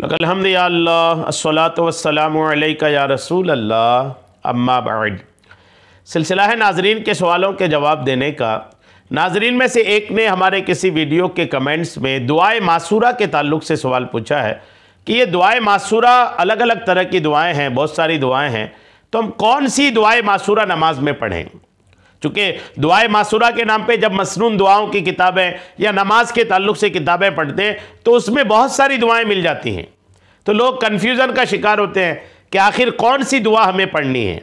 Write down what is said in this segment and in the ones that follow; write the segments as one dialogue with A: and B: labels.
A: लकल हम्द या अल्लाह अस्सलातु वस्सलामु अलैका या रसूल अल्लाह अम्मा बाद। सिलसिला है नाजरीन के सवालों के जवाब देने का। नाजरीन में से एक ने हमारे किसी वीडियो के कमेंट्स में दुआए मासूरा के ताल्लुक़ से सवाल पूछा है कि ये दुआए मासूरा अलग अलग तरह की दुआएं हैं, बहुत सारी दुआएं हैं, तो हम कौन सी दुआए मासूरा नमाज में पढ़ें। चूँकि दुआए मासूरा के नाम पे जब मसनून दुआओं की किताबें या नमाज के ताल्लुक़ से किताबें पढ़ते हैं तो उसमें बहुत सारी दुआएं मिल जाती हैं, तो लोग कन्फ्यूज़न का शिकार होते हैं कि आखिर कौन सी दुआ हमें पढ़नी है।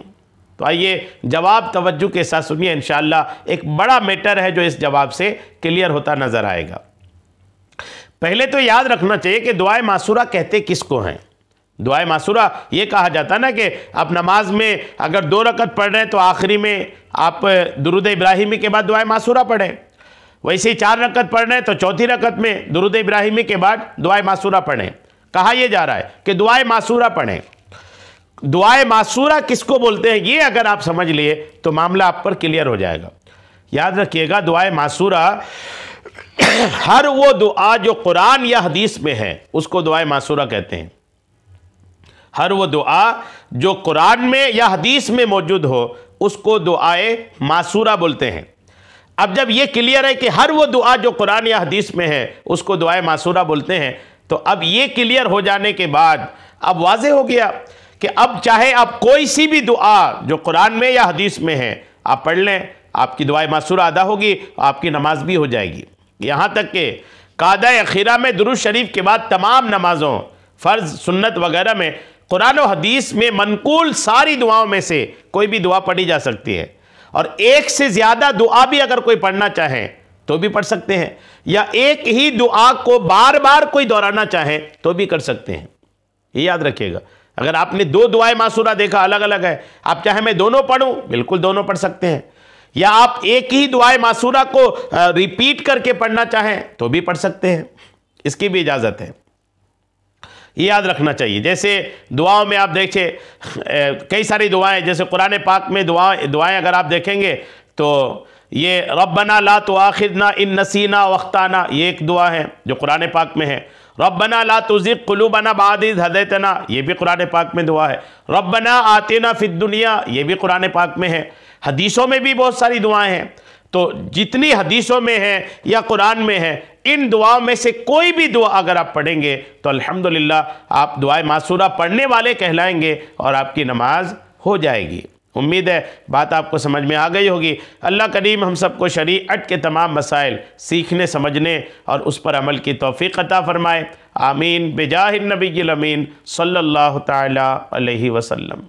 A: तो आइए जवाब तवज्जो के साथ सुनिए, इंशाअल्लाह एक बड़ा मैटर है जो इस जवाब से क्लियर होता नज़र आएगा। पहले तो याद रखना चाहिए कि दुआए मासूरा कहते किसको हैं। दुआए मासूरा ये कहा जाता है ना कि आप नमाज में अगर 2 रकत पढ़ रहे हैं तो आखिरी में आप दुरूद इब्राहिमी के बाद दुआए मासूरा पढ़ें। वैसे ही 4 रकत पढ़ रहे हैं तो चौथी रकत में दुरूद इब्राहिमी के बाद दुआए मासूरा पढ़ें। कहा यह जा रहा है कि दुआए मासूरा पढ़ें। दुआए मासूरा किसको बोलते हैं ये अगर आप समझ लिए तो मामला आप पर क्लियर हो जाएगा। याद रखिएगा, दुआए मासूरा हर वो दुआ जो कुरान या हदीस में है उसको दुआए मासूरा कहते हैं। हर वो दुआ जो कुरान में या हदीस में मौजूद हो उसको दुआए मासूरा बोलते हैं। अब जब ये क्लियर है कि हर वो दुआ जो कुरान या हदीस में है उसको दुआए मासूरा बोलते हैं, तो अब ये क्लियर हो जाने के बाद अब वाज़ेह हो गया कि अब चाहे आप कोई सी भी दुआ जो कुरान में या हदीस में है आप पढ़ लें, आपकी दुआए मासूरा अदा होगी, आपकी नमाज भी हो जाएगी। यहाँ तक कि कादा अखीरा में दुरूद शरीफ के बाद तमाम नमाज़ों, फ़र्ज़, सुन्नत वगैरह में कुरान और हदीस में मनकूल सारी दुआओं में से कोई भी दुआ पढ़ी जा सकती है, और एक से ज़्यादा दुआ भी अगर कोई पढ़ना चाहे तो भी पढ़ सकते हैं, या एक ही दुआ को बार बार कोई दोहराना चाहे तो भी कर सकते हैं। ये याद रखिएगा। अगर आपने 2 दुआए मासूरा देखा अलग अलग है, आप चाहे मैं दोनों पढ़ूं, बिल्कुल दोनों पढ़ सकते हैं, या आप एक ही दुआए मासूरा को रिपीट करके पढ़ना चाहें तो भी पढ़ सकते हैं, इसकी भी इजाज़त है। ये याद रखना चाहिए। जैसे दुआओं में आप देखिए कई सारी दुआएं, जैसे कुरान पाक में दुआएं अगर आप देखेंगे तो ये रब्बना ला तुआखिज़ना इन नसीना वख्ताना, ये एक दुआ है जो कुरान पाक में है। रब्बना ला तुज़िग़ क़ुलूबना बअद इज़ हदैतना, ये भी कुरान पाक में दुआ है। रब्बना आतिना फ़िद दुनिया, ये भी कुरान पाक में है। हदीसों में भी बहुत सारी दुआएं हैं, तो जितनी हदीसों में है या कुरान में है, इन दुआओं में से कोई भी दुआ अगर आप पढ़ेंगे तो अल्हम्दुलिल्लाह आप दुआए मासूरा पढ़ने वाले कहलाएंगे और आपकी नमाज हो जाएगी। उम्मीद है बात आपको समझ में आ गई होगी। अल्लाह करीम हम सबको शरीअत के तमाम मसाइल सीखने, समझने और उस पर अमल की तौफीक अता फरमाए। आमीन बिजाहिन नबिय्यिल अमीन सल्लल्लाहु तआला अलैहि वसल्लम।